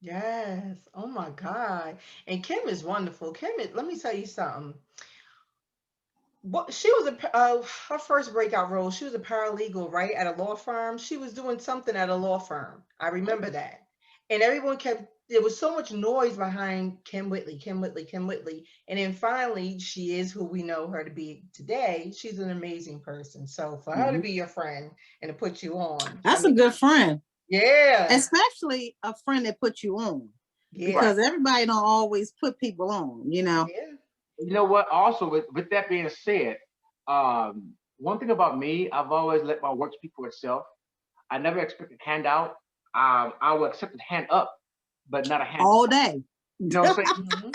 Yes. Oh my God. And Kim is wonderful. Let me tell you something. What she was her first breakout role, she was a paralegal, right, at a law firm. She was doing something at a law firm. I remember that. And everyone kept there was so much noise behind Kim Whitley, Kim Whitley, Kim Whitley. And then finally she is who we know her to be today. She's an amazing person. So for her to Mhm. be your friend and to put you on, I That's a mean, good friend, yeah. especially a friend that puts you on, Yeah. Right. because everybody don't always put people on, you know. Yeah. You know what? Also, with that being said, one thing about me, I've always let my work speak for itself. I never expect a handout. I will accept a hand up, but not a hand All down. day. You know what I'm saying? Mhm.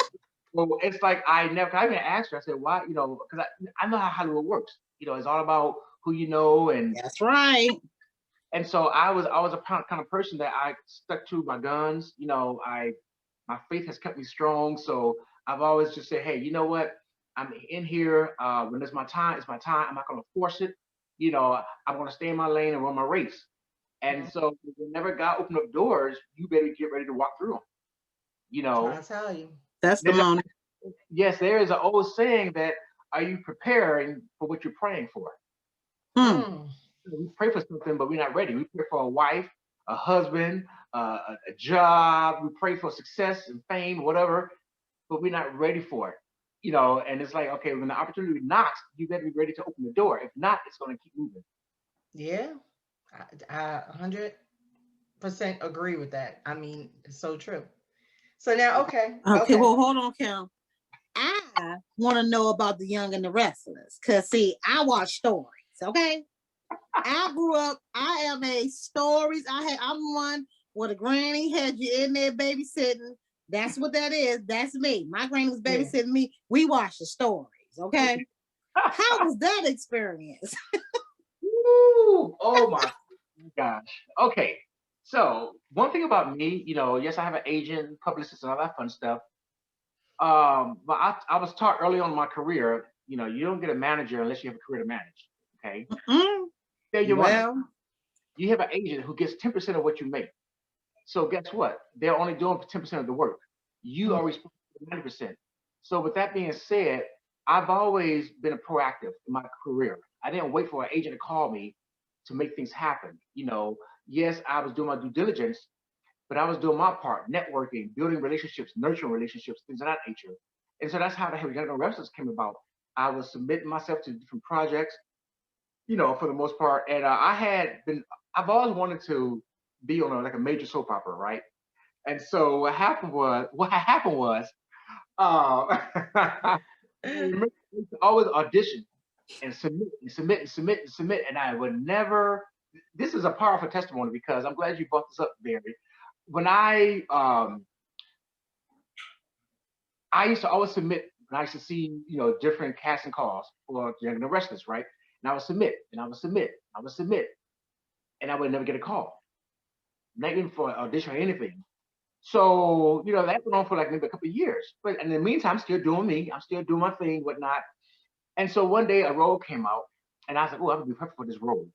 Well, it's like I even asked her. I said, "Why?" You know, because I know how Hollywood works. You know, it's all about who you know, That's right. and so I was a kind of person that I stuck to my guns. You know, my faith has kept me strong. So I've always just said, hey, you know what? I'm in here. When it's my time, it's my time. I'm not going to force it. You know, I'm going to stay in my lane and run my race. And Mhm. so whenever God opened up doors, you better get ready to walk through them. You know, Trying to tell you. there's a, Testimony. yes, there is an old saying that are you preparing for what you're praying for? Hmm. Mm. We pray for something, but we're not ready. We pray for a wife, a husband, a job. We pray for success and fame, whatever, but we're not ready for it. You know, and it's like, okay, when the opportunity knocks, you better be ready to open the door. If not, it's going to keep moving. Yeah. I 100% agree with that. I mean, it's so true. So now, okay, Okay, okay. well, hold on, Kim. I want to know about the Young and the Restless, because see, I watch stories. Okay, I grew up. I am a stories. I'm one where the granny had you in there babysitting. That's what that is. That's me. My granny was Yeah. babysitting me. We watched the stories. Okay, how was that experience? Woo! Oh my gosh. Okay. So one thing about me, you know, yes, I have an agent, publicist, and all that fun stuff. But I was taught early on in my career, you know, you don't get a manager unless you have a career to manage. Okay. Mm, Save your money. well, You have an agent who gets 10% of what you make. So guess what? They're only doing 10% of the work. You Mm. are responsible for 90%. So with that being said, I've always been a proactive in my career. I didn't wait for an agent to call me to make things happen. You know, yes, I was doing my due diligence, but I was doing my part, networking, building relationships, nurturing relationships, things of that nature. And so that's how the Young Restless came about. I was submitting myself to different projects, you know, for the most part. And I've always wanted to be on like a major soap opera, right? And so what happened was, uh, I remember I used to always audition and submit and submit and submit and submit, and I would never. This is a powerful testimony because I'm glad you brought this up, Barry. When I used to always submit when I used to see, you know, different casting calls for Young and the Restless, right? And I would submit, and I would submit, I would submit, and I would never get a call, not even for an audition or anything. So, you know, that went on for like maybe a couple of years. But in the meantime, I'm still doing me. I'm still doing my thing, whatnot. And so one day a role came out, and I was like, oh, I would be perfect for this role.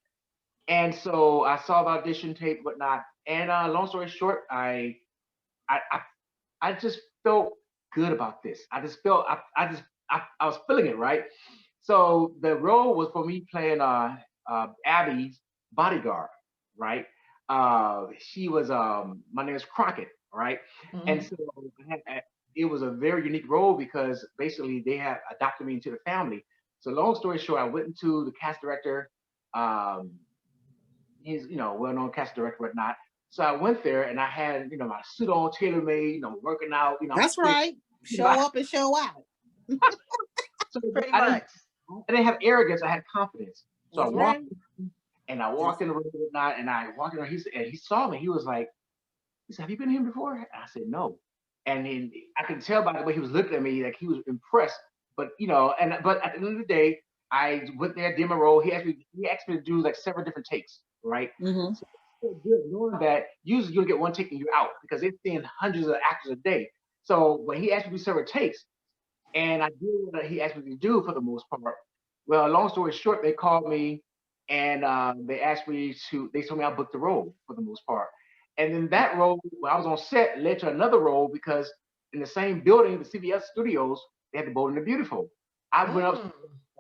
And so I saw the audition tape, whatnot. And long story short, I, I, I just felt good about this. I just felt, I was feeling it, right? So the role was for me playing Abby's bodyguard, right? She was my name is Crockett, right? And Mhm. so it was a very unique role because basically they had adopted me into the family. So long story short, I went into the cast director. Um, he's, you know, well-known cast director, whatnot. So I went there and I had, you know, my suit on, tailor made, you know, working out, you know, I'm that's fit. right. You know, Show up and show out. so Pretty I didn't much. I didn't have arrogance. I had confidence. So I That's walked right. and I That's walked in the room at night and I walked in. And he saw me. He was like, he said, "Have you been here before?" And I said, "No." And then I could tell by the way he was looking at me, like he was impressed. But you know, but at the end of the day, I went there, did my role. He asked me to do like several different takes, right? mm-hmm. So I felt good knowing that usually you'll get one take and you're out because they're seeing hundreds of actors a day. So when he asked me to do several takes, and I did what he asked me to do for the most part. Well, long story short, they called me and they asked me to. They told me I booked the role for the most part, And then that role, when I was on set, led to another role because in the same building, the CBS studios, they had the Bold and the Beautiful. I went up,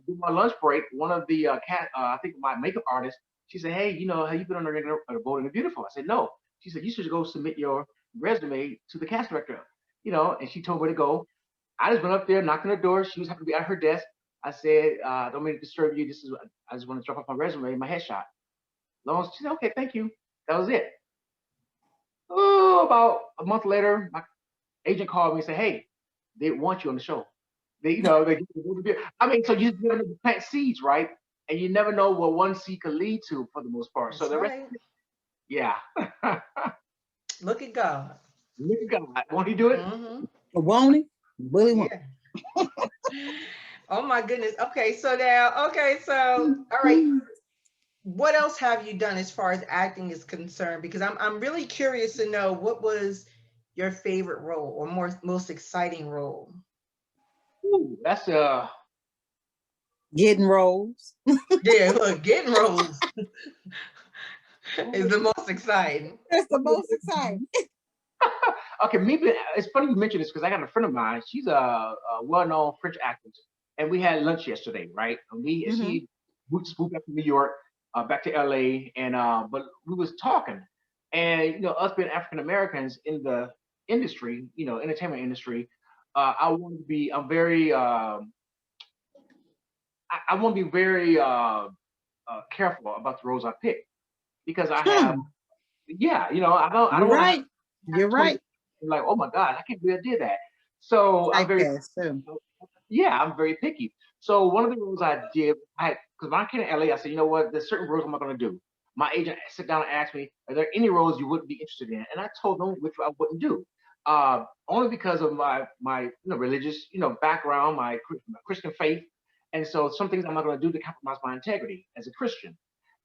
do my lunch break. One of the I think my makeup artist, she said, "Hey, you know, have you been on the Bold and the Beautiful?" I said, "No." She said, "You should go submit your resume to the cast director." You know, and she told me to go. I just went up there, knocked on the door. She was happy to be at her desk. I said, "Don't mean to disturb you. I just want to drop off my resume, my headshot." Long as she said, "Okay, thank you." That was it. Oh, about a month later, my agent called me and said, "Hey, they want you on the show." I mean, so you just never plant seeds, right? And you never know what one seed could lead to for the most part. So That's the rest, right. yeah. Look at God. Look at God. Won't he do it? Won't he? Really won't. Yeah. Oh my goodness. Okay, so now, all right. What else have you done as far as acting is concerned? Because I'm really curious to know what was your favorite role or most exciting role. Ooh, that's Getting roles. Yeah, look, getting roles is the most exciting. That's the most exciting. okay. It's funny you mentioned this because I got a friend of mine. She's a well-known French actress, and we had lunch yesterday, right? And she moved back to New York, back to LA, and but we was talking, and you know, us being African Americans in the industry, you know, entertainment industry, I want to be. I'm very. I want to be very careful about the roles I pick because I have. Yeah, you know, I don't. You're want right. You're right. like, oh my God, I can't believe I did that. So I'm very. Yeah, I'm very picky. So one of the roles I did, because when I came to LA, I said, you know what, there's certain roles I'm not going to do. My agent sit down and asked me, are there any roles you wouldn't be interested in? And I told them which I wouldn't do. Only because of my religious background, my Christian faith, and so some things I'm not going to do to compromise my integrity as a Christian.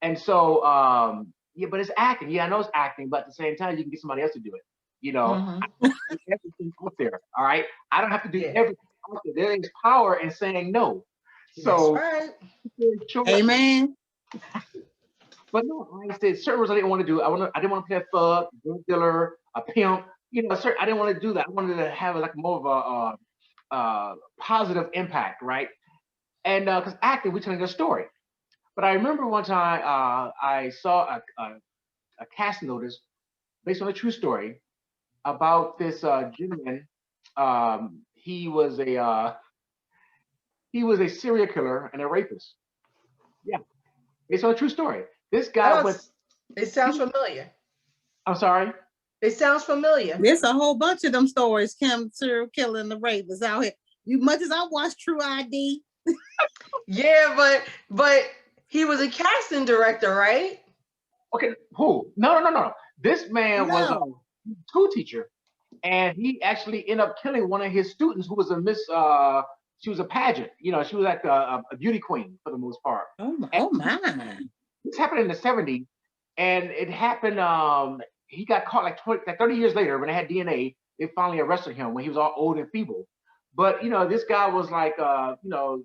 And so yeah, but it's acting. Yeah, I know it's acting, but at the same time, you can get somebody else to do it. You know, everything out there. All right, I don't have to do everything. There is power in saying no. So, that's right. Amen. But no, like I said, certain roles I didn't want to do. I didn't want to play a thug, drug dealer, a pimp. You know, I didn't want to do that. I wanted to have like more of a positive impact, right? And because acting, we're telling a story. But I remember one time I saw a cast notice based on a true story about this gentleman. He was a serial killer and a rapist. Yeah, based on a true story. This guy it sounds familiar. I'm sorry. It sounds familiar. There's a whole bunch of them stories, serial killer and the rapists out here. You much as I watch True ID. Yeah, but he was a casting director, right? Okay, who? No. This man was a school teacher, and he actually ended up killing one of his students who was a Miss. She was a pageant. You know, she was like a beauty queen for the most part. Oh my! This happened in the 70s, and it happened. He got caught like 30 years later when they had DNA. They finally arrested him when he was all old and feeble. But you know, this guy was like, he was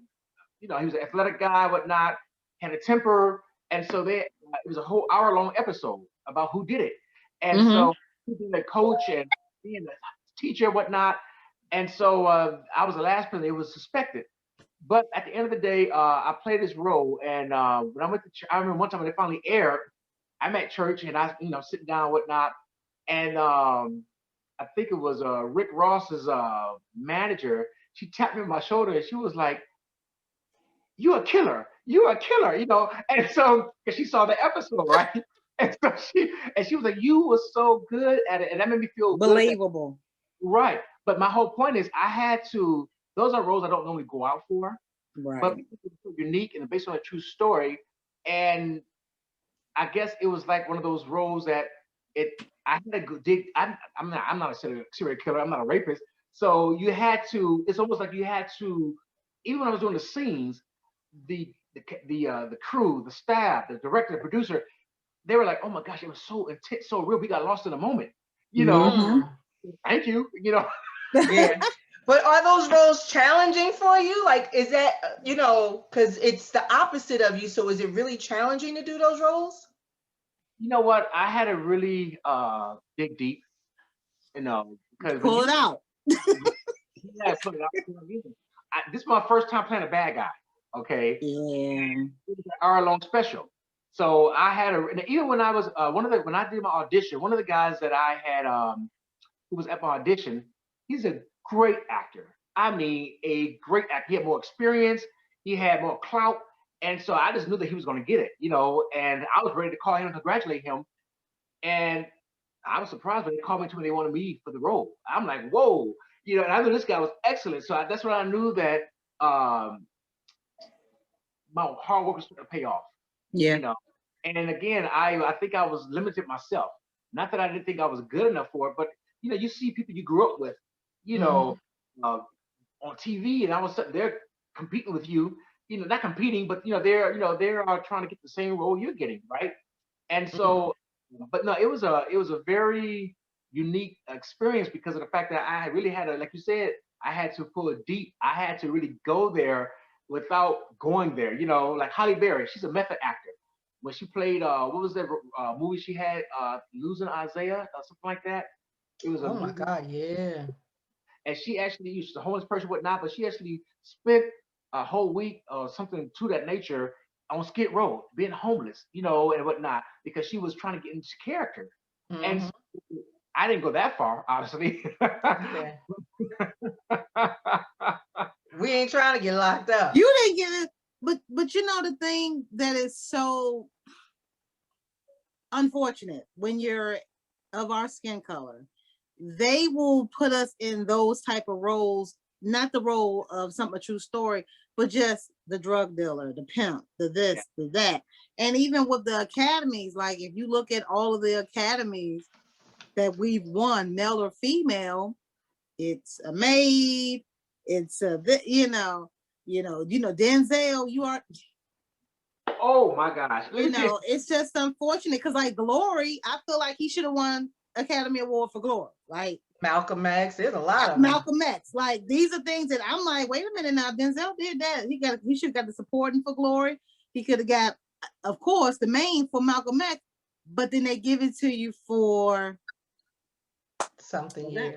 an athletic guy, whatnot, had a temper, and so it was a whole hour-long episode about who did it. And so being a coach and being a teacher, whatnot. And so I was the last person that was suspected. But at the end of the day, I played this role. And when I went to church, I remember one time when they finally aired, I'm at church and I, sitting down, whatnot. And I think it was Rick Ross's manager. She tapped me on my shoulder and she was like, "You're a killer. You're a killer," And so, because she saw the episode, right? And so she was like, "You were so good at it," and that made me feel believable. Right. But my whole point is, I had to. Those are roles I don't normally go out for, right? But it's so unique and based on a true story, and I guess it was like one of those roles that I had to go dig. I'm not a serial killer. I'm not a rapist. So you had to. It's almost like you had to. Even when I was doing the scenes, the crew, the staff, the director, the producer, they were like, "Oh my gosh, it was so intense, so real. We got lost in a moment." Thank you. Yeah. But are those roles challenging for you? Like, is that, because it's the opposite of you. So is it really challenging to do those roles? You know what? I had to really dig deep, because when Pull it you out. yeah, put it out. This is my first time playing a bad guy. Okay, Yeah. it was an hour-long special. So I had a, and even when I was when I did my audition, one of the guys that I had who was at my audition, he's a great actor. I mean, a great actor. He had more experience, he had more clout, and so I just knew that he was going to get it, And I was ready to call him and congratulate him, and I was surprised when they called me to me. They wanted me for the role. I'm like, whoa, and I knew this guy was excellent. So that's when I knew that um, my hard work was going to pay off. Yeah. You know, and then again, I think I was limited myself. Not that I didn't think I was good enough for it, but you see people you grew up with, uh, on TV, and all of a sudden they're competing with you. Not competing, but they're trying to get the same role you're getting, right? And so, but no, it was a very unique experience because of the fact that I really had to, like you said, I had to pull it deep. I had to really go there without going there. Like Halle Berry, she's a method actor. When she played, what was that movie she had, Losing Isaiah or something like that? It was a Oh my movie, God, yeah. and she actually used a homeless person, whatnot, but she actually spent a whole week or something to that nature on Skid Row, being homeless, and whatnot, because she was trying to get into character. And Hmm. so I didn't go that far, obviously. Okay. We ain't trying to get locked up. You didn't get it, but the thing that is so unfortunate when you're of our skin color, they will put us in those type of roles, not the role of a true story, but just the drug dealer, the pimp, the this, the that. And even with the academies, like if you look at all of the academies that we've won, male or female, it's a maid, it's a Denzel, you are. Oh my gosh. It's just unfortunate because like Glory, I feel like he should have won Academy Award for Glory. Like Malcolm X, there's a lot of them. Malcolm X. Like these are things that I'm like, wait a minute now, Denzel did that. He should have got the supporting for Glory. He could have got, of course, the main for Malcolm X, but then they give it to you for something. Yeah.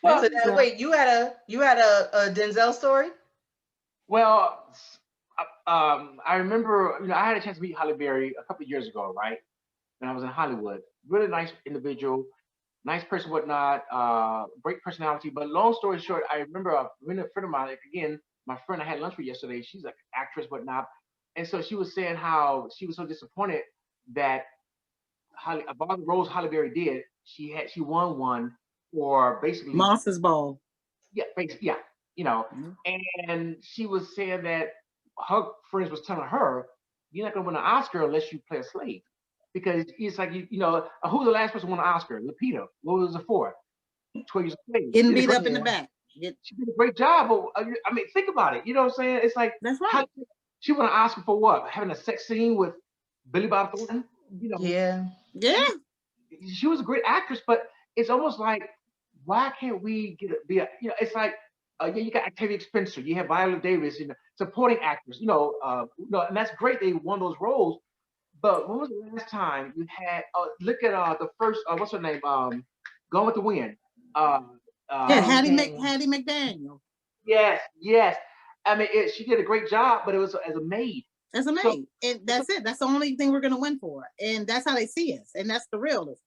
Well, So now, wait, you had a Denzel story? Well, I remember, I had a chance to meet Halle Berry a couple of years ago, right? When I was in Hollywood. Really nice individual, nice person, whatnot, great personality. But long story short, I remember a friend of mine, like, again, my friend I had lunch with yesterday, she's like an actress, whatnot. And so she was saying how she was so disappointed that of all the roles Halle Berry did, she won one for basically Monsters Ball. Yeah, basically, yeah, and she was saying that her friends was telling her, "You're not gonna win an Oscar unless you play a slave," because it's like who's the last person who won an Oscar? Lupita. What was it for? 12 Years a Slave. Getting beat up in the back. She did a great job, but I mean, think about it. You know what I'm saying? It's like that's right. She won an Oscar for what? Having a sex scene with Billy Bob Thornton. Yeah. She was a great actress, but it's almost like, why can't we it's like, you got Octavia Spencer, you have Viola Davis, supporting actors, and that's great. They won those roles, but when was the last time you had? Look at the first, what's her name? Gone with the Wind. Hattie McDaniel. Yes. I mean, she did a great job, but it was as a maid. As a maid, and that's it. That's the only thing we're gonna win for, and that's how they see us, and that's the realness.